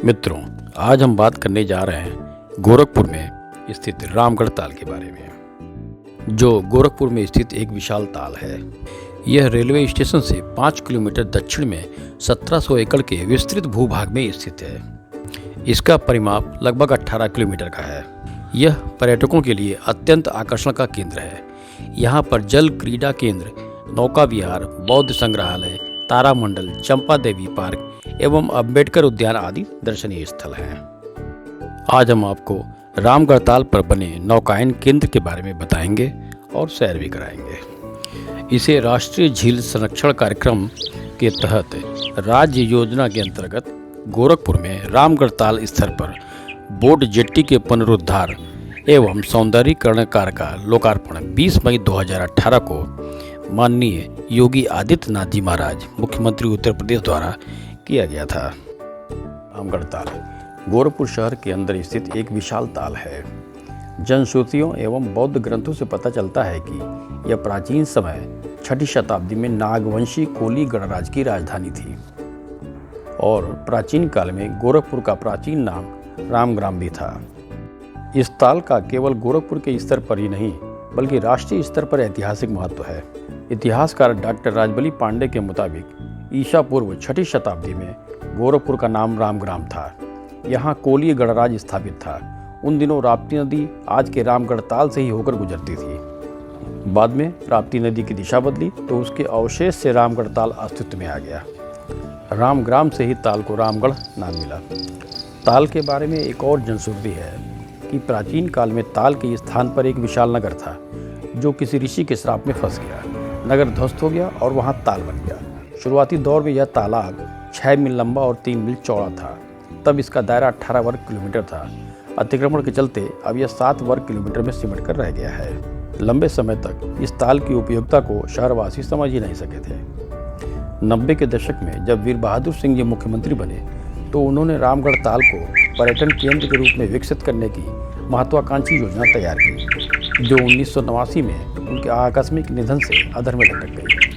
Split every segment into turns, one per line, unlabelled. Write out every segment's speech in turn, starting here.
मित्रों, आज हम बात करने जा रहे हैं गोरखपुर में स्थित रामगढ़ ताल के बारे में, जो गोरखपुर में स्थित एक विशाल ताल है। यह रेलवे स्टेशन से 5 किलोमीटर दक्षिण में 1700 एकड़ के विस्तृत भूभाग में स्थित है। इसका परिमाप लगभग 18 किलोमीटर का है। यह पर्यटकों के लिए अत्यंत आकर्षण का केंद्र है। यहाँ पर जल क्रीड़ा केंद्र, नौका विहार, बौद्ध संग्रहालय, तारामंडल, चंपा देवी पार्क एवं अम्बेडकर उद्यान आदि दर्शनीय स्थल हैं। आज हम आपको रामगढ़ ताल पर बने नौकायन केंद्र के बारे में बताएंगे और सैर भी कराएंगे। इसे राष्ट्रीय झील संरक्षण कार्यक्रम के तहत राज्य योजना के अंतर्गत गोरखपुर में रामगढ़ ताल स्तर पर बोट जेट्टी के पुनरुद्धार एवं सौंदर्यीकरण कार्य का लोकार्पण 20 मई 2018 को माननीय योगी आदित्यनाथ जी महाराज, मुख्यमंत्री उत्तर प्रदेश द्वारा किया गया था। रामगढ़ ताल गोरखपुर शहर के अंदर स्थित एक विशाल ताल है। जनश्रुतियों एवं बौद्ध ग्रंथों से पता चलता है कि यह प्राचीन समय 6ठी शताब्दी में नागवंशी कोली गणराज की राजधानी थी और प्राचीन काल में गोरखपुर का प्राचीन नाम रामग्राम भी था। इस ताल का केवल गोरखपुर के स्तर पर ही नहीं बल्कि राष्ट्रीय स्तर पर ऐतिहासिक महत्व है। इतिहासकार डॉक्टर राजबली पांडे के मुताबिक ईसा पूर्व 6ठी शताब्दी में गोरखपुर का नाम रामग्राम था। यहाँ कोलीय गणराज स्थापित था। उन दिनों राप्ती नदी आज के रामगढ़ ताल से ही होकर गुजरती थी। बाद में राप्ती नदी की दिशा बदली तो उसके अवशेष से रामगढ़ ताल अस्तित्व में आ गया। रामग्राम से ही ताल को रामगढ़ नाम मिला। ताल के बारे में एक और जनश्रुति है कि प्राचीन काल में ताल के स्थान पर एक विशाल नगर था जो किसी ऋषि के श्राप में फंस गया। नगर ध्वस्त हो गया और वहाँ ताल बन गया। शुरुआती दौर में यह तालाब 6 मील लंबा और 3 मील चौड़ा था। तब इसका दायरा 18 वर्ग किलोमीटर था। अतिक्रमण के चलते अब यह 7 वर्ग किलोमीटर में सिमट कर रह गया है। लंबे समय तक इस ताल की उपयोगिता को शहरवासी समझ ही नहीं सके थे। 90 के दशक में जब वीर बहादुर सिंह जी मुख्यमंत्री बने तो उन्होंने रामगढ़ ताल को पर्यटन केंद्र के रूप में विकसित करने की महत्वाकांक्षी योजना तैयार की, जो 1989 में उनके आकस्मिक निधन से अधर में लटक गई।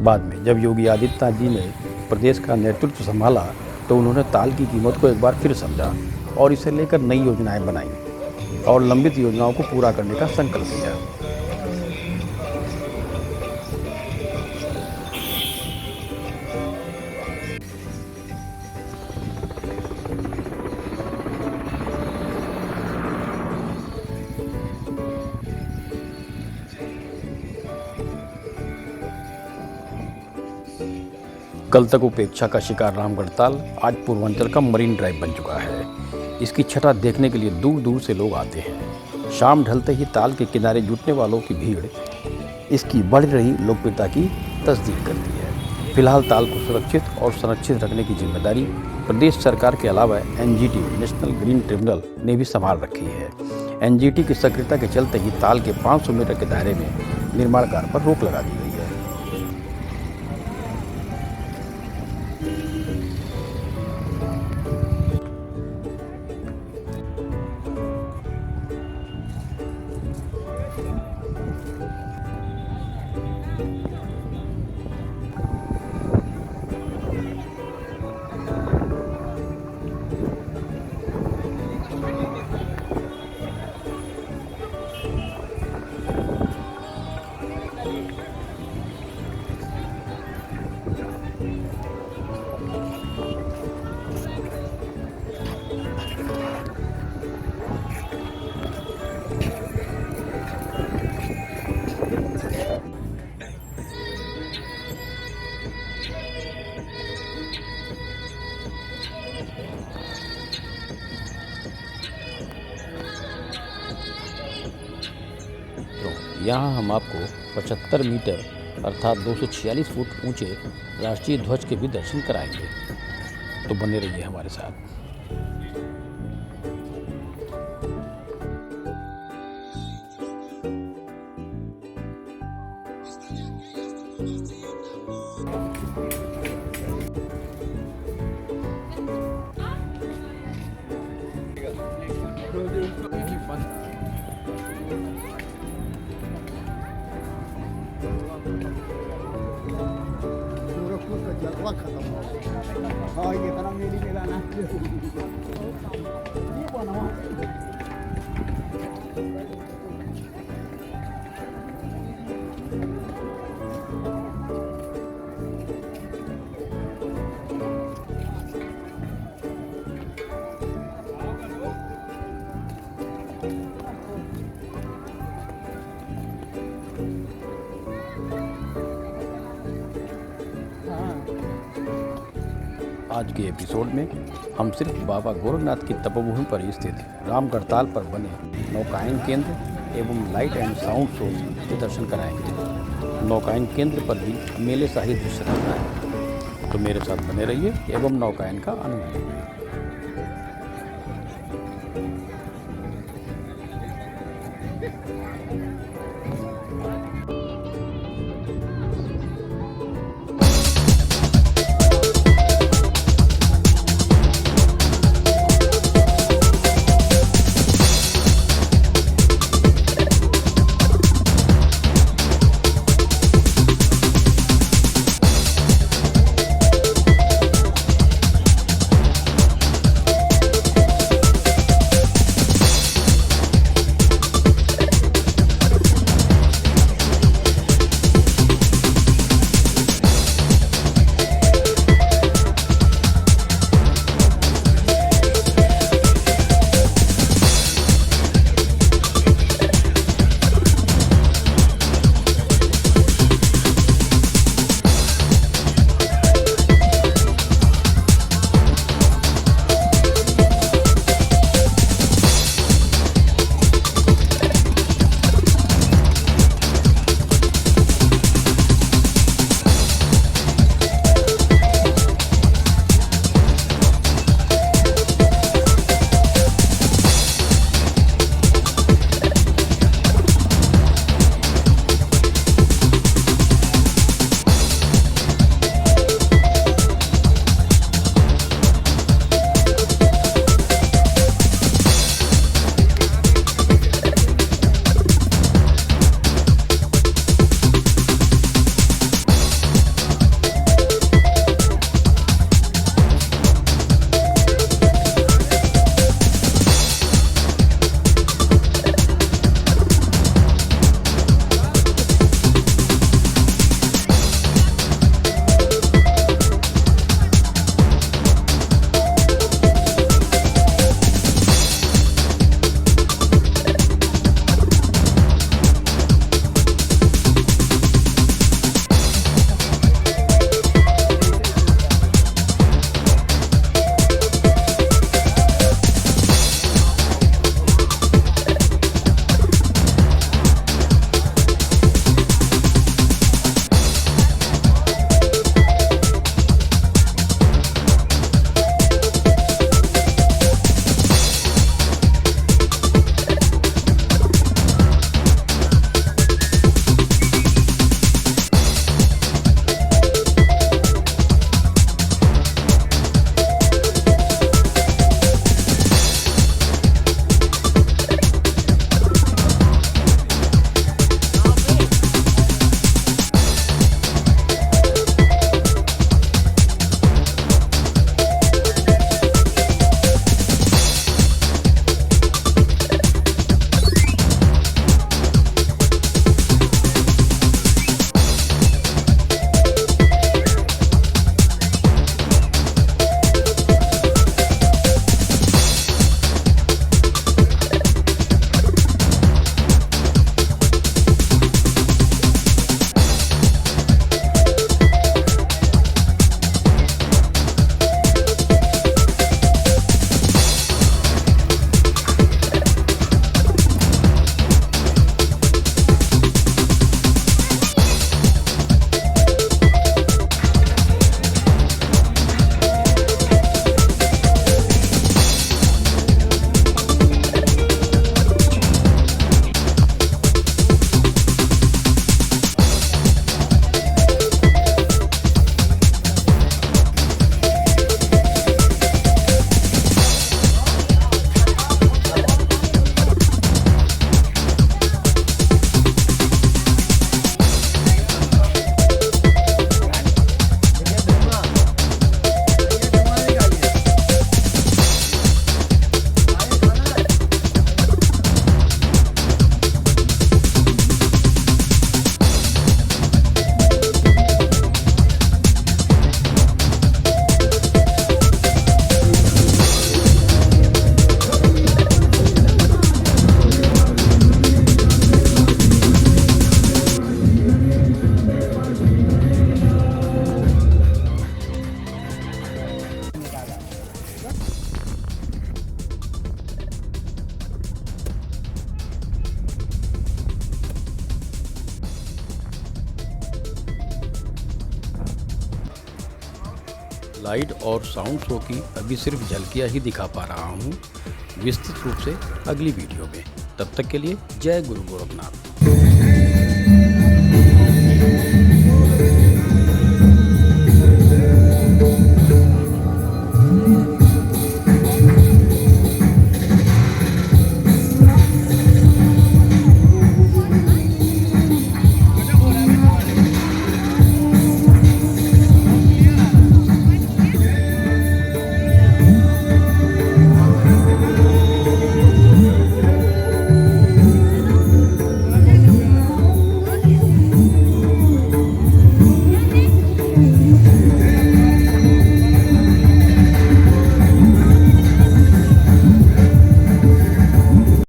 बाद में जब योगी आदित्यनाथ जी ने प्रदेश का नेतृत्व संभाला तो उन्होंने ताल की कीमत को एक बार फिर समझा और इसे लेकर नई योजनाएं बनाई और लंबित योजनाओं को पूरा करने का संकल्प लिया। कल तक उपेक्षा का शिकार रामगढ़ ताल आज पूर्वांचल का मरीन ड्राइव बन चुका है। इसकी छटा देखने के लिए दूर दूर से लोग आते हैं। शाम ढलते ही ताल के किनारे जुटने वालों की भीड़ इसकी बढ़ रही लोकप्रियता की तस्दीक करती है। फिलहाल ताल को सुरक्षित और संरक्षित रखने की जिम्मेदारी प्रदेश सरकार के अलावा एनजीटी नेशनल ग्रीन ट्रिब्यूनल ने भी संभाल रखी है। एनजीटी की सक्रियता के चलते ही ताल के 500 मीटर के दायरे में निर्माण कार्य पर रोक लगा दी गई है। यहाँ हम आपको 75 मीटर अर्थात 246 फुट ऊंचे राष्ट्रीय ध्वज के भी दर्शन कराएंगे, तो बने रहिए हमारे साथ।
गोरखपुर का जलवा खत्म हो गया। हाँ, ये तरह मेरी मेला ना
आज के एपिसोड में हम सिर्फ बाबा गोरखनाथ की तपोभूमि पर स्थित रामगढ़ ताल पर बने नौकायन केंद्र एवं लाइट एंड साउंड शो के दर्शन कराएंगे। नौकायन केंद्र पर भी मेले शाही दृश्य रहता है, तो मेरे साथ बने रहिए एवं नौकायन का आनंद लीजिए। लाइट और साउंड शो की अभी सिर्फ झलकियाँ ही दिखा पा रहा हूँ, विस्तृत रूप से अगली वीडियो में। तब तक के लिए जय गुरु गोरखनाथ।